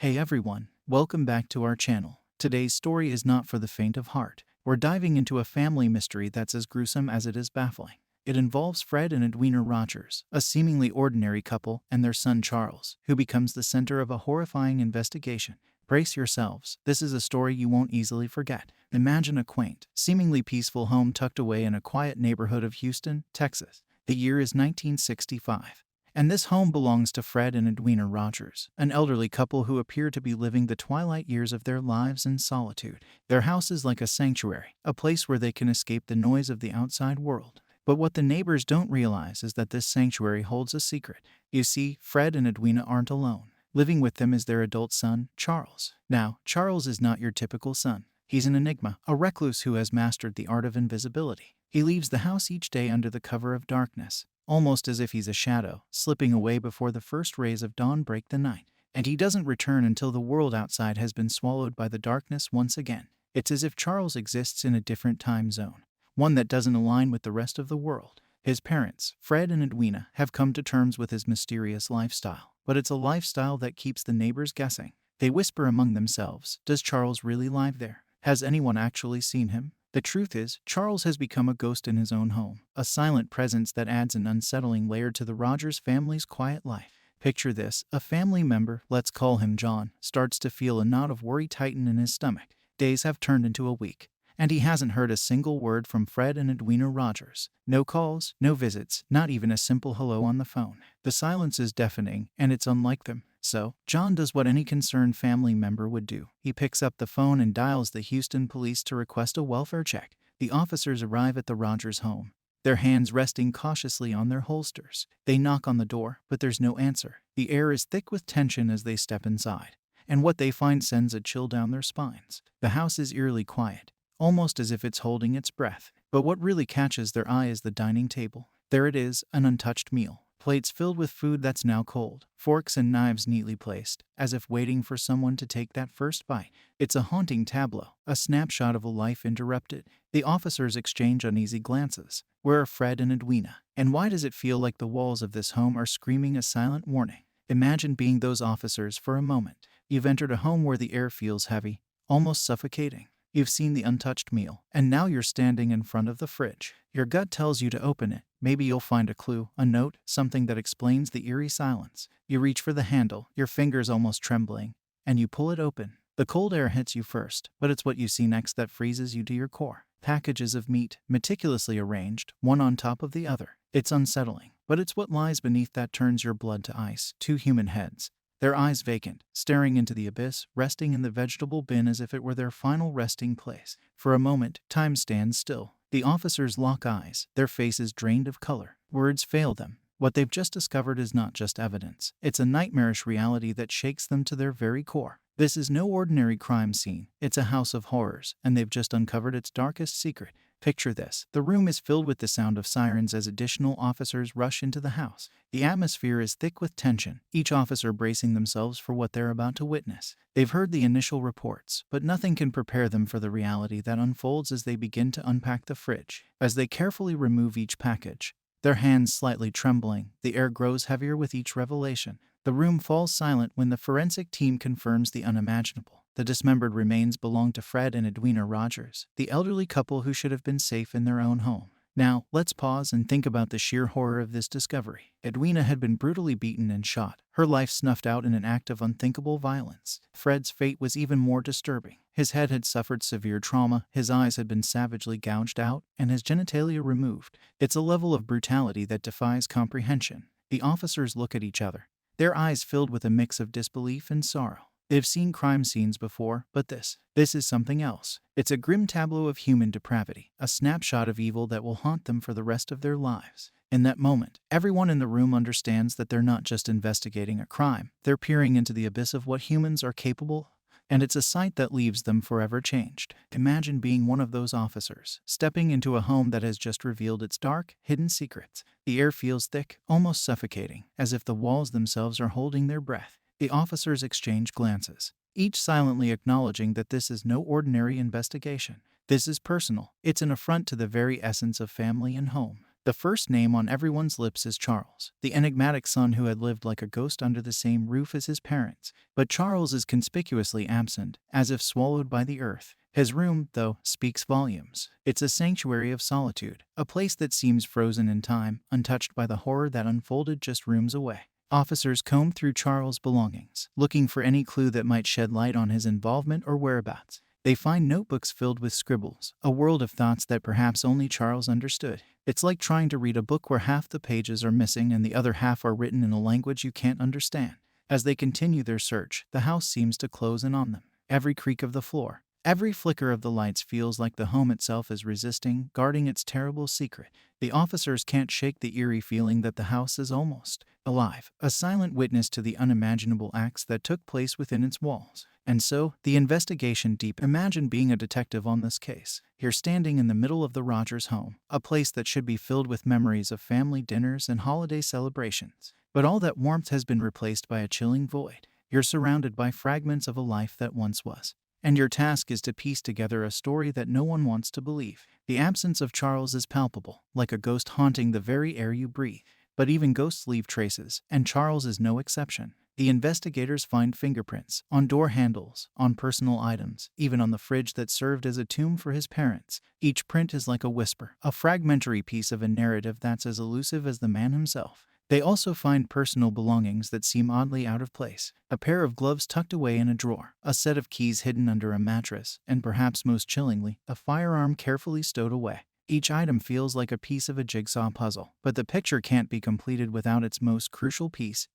Hey everyone, welcome back to our channel. Today's story is not for the faint of heart. We're diving into a family mystery that's as gruesome as it is baffling. It involves Fred and Edwina Rogers, a seemingly ordinary couple, and their son Charles, who becomes the center of a horrifying investigation. Brace yourselves, this is a story you won't easily forget. Imagine a quaint, seemingly peaceful home tucked away in a quiet neighborhood of Houston, Texas. The year is 1965. And this home belongs to Fred and Edwina Rogers, an elderly couple who appear to be living the twilight years of their lives in solitude. Their house is like a sanctuary, a place where they can escape the noise of the outside world. But what the neighbors don't realize is that this sanctuary holds a secret. You see, Fred and Edwina aren't alone. Living with them is their adult son, Charles. Now, Charles is not your typical son. He's an enigma, a recluse who has mastered the art of invisibility. He leaves the house each day under the cover of darkness, almost as if he's a shadow, slipping away before the first rays of dawn break the night. And he doesn't return until the world outside has been swallowed by the darkness once again. It's as if Charles exists in a different time zone, one that doesn't align with the rest of the world. His parents, Fred and Edwina, have come to terms with his mysterious lifestyle, but it's a lifestyle that keeps the neighbors guessing. They whisper among themselves, does Charles really live there? Has anyone actually seen him? The truth is, Charles has become a ghost in his own home, a silent presence that adds an unsettling layer to the Rogers family's quiet life. Picture this, a family member, let's call him John, starts to feel a knot of worry tighten in his stomach. Days have turned into a week, and he hasn't heard a single word from Fred and Edwina Rogers. No calls, no visits, not even a simple hello on the phone. The silence is deafening, and it's unlike them. So, John does what any concerned family member would do. He picks up the phone and dials the Houston police to request a welfare check. The officers arrive at the Rogers home, their hands resting cautiously on their holsters. They knock on the door, but there's no answer. The air is thick with tension as they step inside, and what they find sends a chill down their spines. The house is eerily quiet, almost as if it's holding its breath. But what really catches their eye is the dining table. There it is, an untouched meal. Plates filled with food that's now cold, forks and knives neatly placed, as if waiting for someone to take that first bite. It's a haunting tableau, a snapshot of a life interrupted. The officers exchange uneasy glances. Where are Fred and Edwina? And why does it feel like the walls of this home are screaming a silent warning? Imagine being those officers for a moment. You've entered a home where the air feels heavy, almost suffocating. You've seen the untouched meal, and now you're standing in front of the fridge. Your gut tells you to open it. Maybe you'll find a clue, a note, something that explains the eerie silence. You reach for the handle, your fingers almost trembling, and you pull it open. The cold air hits you first, but it's what you see next that freezes you to your core. Packages of meat, meticulously arranged, one on top of the other. It's unsettling, but it's what lies beneath that turns your blood to ice. Two human heads, their eyes vacant, staring into the abyss, resting in the vegetable bin as if it were their final resting place. For a moment, time stands still. The officers lock eyes, their faces drained of color. Words fail them. What they've just discovered is not just evidence. It's a nightmarish reality that shakes them to their very core. This is no ordinary crime scene. It's a house of horrors, and they've just uncovered its darkest secret. Picture this. The room is filled with the sound of sirens as additional officers rush into the house. The atmosphere is thick with tension, each officer bracing themselves for what they're about to witness. They've heard the initial reports, but nothing can prepare them for the reality that unfolds as they begin to unpack the fridge. As they carefully remove each package, their hands slightly trembling, the air grows heavier with each revelation. The room falls silent when the forensic team confirms the unimaginable. The dismembered remains belong to Fred and Edwina Rogers, the elderly couple who should have been safe in their own home. Now, let's pause and think about the sheer horror of this discovery. Edwina had been brutally beaten and shot, her life snuffed out in an act of unthinkable violence. Fred's fate was even more disturbing. His head had suffered severe trauma, his eyes had been savagely gouged out, and his genitalia removed. It's a level of brutality that defies comprehension. The officers look at each other, their eyes filled with a mix of disbelief and sorrow. They've seen crime scenes before, but this is something else. It's a grim tableau of human depravity, a snapshot of evil that will haunt them for the rest of their lives. In that moment, everyone in the room understands that they're not just investigating a crime, they're peering into the abyss of what humans are capable of. And it's a sight that leaves them forever changed. Imagine being one of those officers, stepping into a home that has just revealed its dark, hidden secrets. The air feels thick, almost suffocating, as if the walls themselves are holding their breath. The officers exchange glances, each silently acknowledging that this is no ordinary investigation. This is personal. It's an affront to the very essence of family and home. The first name on everyone's lips is Charles, the enigmatic son who had lived like a ghost under the same roof as his parents. But Charles is conspicuously absent, as if swallowed by the earth. His room, though, speaks volumes. It's a sanctuary of solitude, a place that seems frozen in time, untouched by the horror that unfolded just rooms away. Officers comb through Charles' belongings, looking for any clue that might shed light on his involvement or whereabouts. They find notebooks filled with scribbles, a world of thoughts that perhaps only Charles understood. It's like trying to read a book where half the pages are missing and the other half are written in a language you can't understand. As they continue their search, the house seems to close in on them. Every creak of the floor, every flicker of the lights feels like the home itself is resisting, guarding its terrible secret. The officers can't shake the eerie feeling that the house is almost alive, a silent witness to the unimaginable acts that took place within its walls. And so, the investigation deep. Imagine being a detective on this case. You're standing in the middle of the Rogers home, a place that should be filled with memories of family dinners and holiday celebrations. But all that warmth has been replaced by a chilling void. You're surrounded by fragments of a life that once was. And your task is to piece together a story that no one wants to believe. The absence of Charles is palpable, like a ghost haunting the very air you breathe. But even ghosts leave traces, and Charles is no exception. The investigators find fingerprints on door handles, on personal items, even on the fridge that served as a tomb for his parents. Each print is like a whisper, a fragmentary piece of a narrative that's as elusive as the man himself. They also find personal belongings that seem oddly out of place. A pair of gloves tucked away in a drawer, a set of keys hidden under a mattress, and perhaps most chillingly, a firearm carefully stowed away. Each item feels like a piece of a jigsaw puzzle, but the picture can't be completed without its most crucial piece: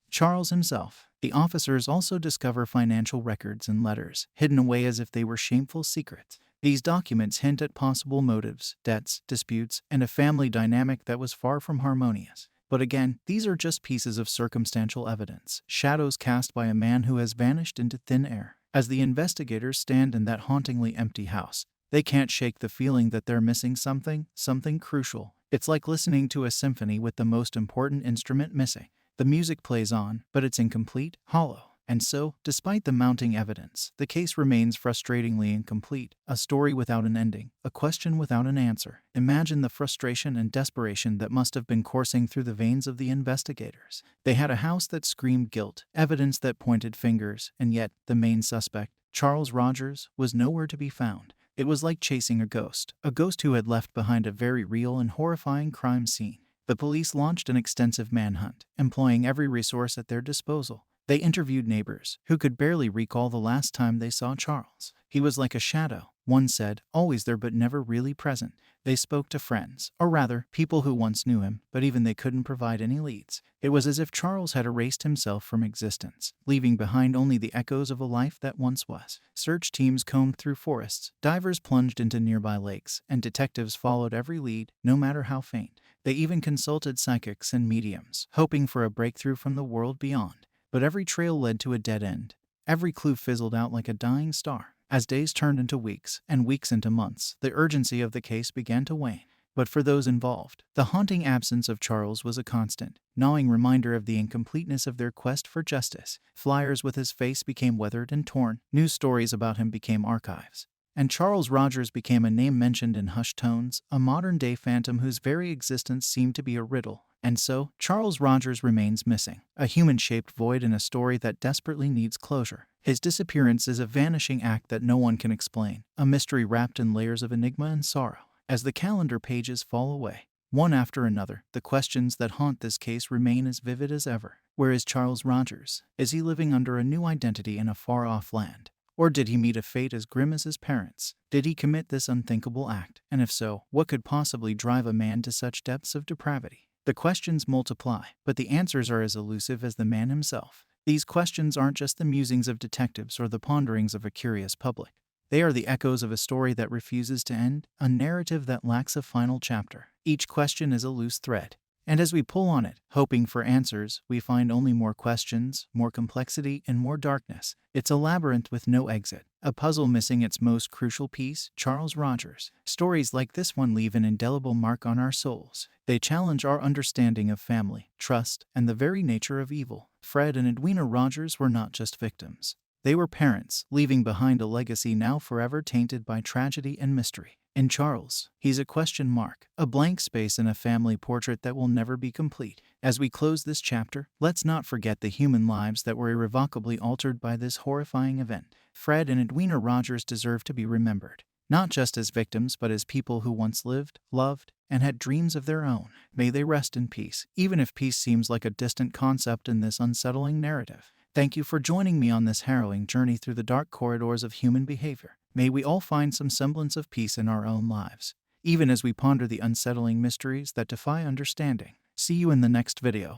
Charles himself. The officers also discover financial records and letters, hidden away as if they were shameful secrets. These documents hint at possible motives, debts, disputes, and a family dynamic that was far from harmonious. But again, these are just pieces of circumstantial evidence, shadows cast by a man who has vanished into thin air. As the investigators stand in that hauntingly empty house, they can't shake the feeling that they're missing something crucial. It's like listening to a symphony with the most important instrument missing. The music plays on, but it's incomplete, hollow. And so, despite the mounting evidence, the case remains frustratingly incomplete, a story without an ending, a question without an answer. Imagine the frustration and desperation that must have been coursing through the veins of the investigators. They had a house that screamed guilt, evidence that pointed fingers, and yet, the main suspect, Charles Rogers, was nowhere to be found. It was like chasing a ghost who had left behind a very real and horrifying crime scene. The police launched an extensive manhunt, employing every resource at their disposal. They interviewed neighbors, who could barely recall the last time they saw Charles. He was like a shadow, one said, always there but never really present. They spoke to friends, or rather, people who once knew him, but even they couldn't provide any leads. It was as if Charles had erased himself from existence, leaving behind only the echoes of a life that once was. Search teams combed through forests, divers plunged into nearby lakes, and detectives followed every lead, no matter how faint. They even consulted psychics and mediums, hoping for a breakthrough from the world beyond. But every trail led to a dead end. Every clue fizzled out like a dying star. As days turned into weeks, and weeks into months, the urgency of the case began to wane. But for those involved, the haunting absence of Charles was a constant, gnawing reminder of the incompleteness of their quest for justice. Flyers with his face became weathered and torn. News stories about him became archives. And Charles Rogers became a name mentioned in hushed tones, a modern-day phantom whose very existence seemed to be a riddle. And so, Charles Rogers remains missing, a human-shaped void in a story that desperately needs closure. His disappearance is a vanishing act that no one can explain, a mystery wrapped in layers of enigma and sorrow. As the calendar pages fall away, one after another, the questions that haunt this case remain as vivid as ever. Where is Charles Rogers? Is he living under a new identity in a far-off land? Or did he meet a fate as grim as his parents? Did he commit this unthinkable act? And if so, what could possibly drive a man to such depths of depravity? The questions multiply, but the answers are as elusive as the man himself. These questions aren't just the musings of detectives or the ponderings of a curious public. They are the echoes of a story that refuses to end, a narrative that lacks a final chapter. Each question is a loose thread. And as we pull on it, hoping for answers, we find only more questions, more complexity, and more darkness. It's a labyrinth with no exit, a puzzle missing its most crucial piece: Charles Rogers. Stories like this one leave an indelible mark on our souls. They challenge our understanding of family, trust, and the very nature of evil. Fred and Edwina Rogers were not just victims. They were parents, leaving behind a legacy now forever tainted by tragedy and mystery. And Charles, he's a question mark, a blank space in a family portrait that will never be complete. As we close this chapter, let's not forget the human lives that were irrevocably altered by this horrifying event. Fred and Edwina Rogers deserve to be remembered, not just as victims but as people who once lived, loved, and had dreams of their own. May they rest in peace, even if peace seems like a distant concept in this unsettling narrative. Thank you for joining me on this harrowing journey through the dark corridors of human behavior. May we all find some semblance of peace in our own lives, even as we ponder the unsettling mysteries that defy understanding. See you in the next video.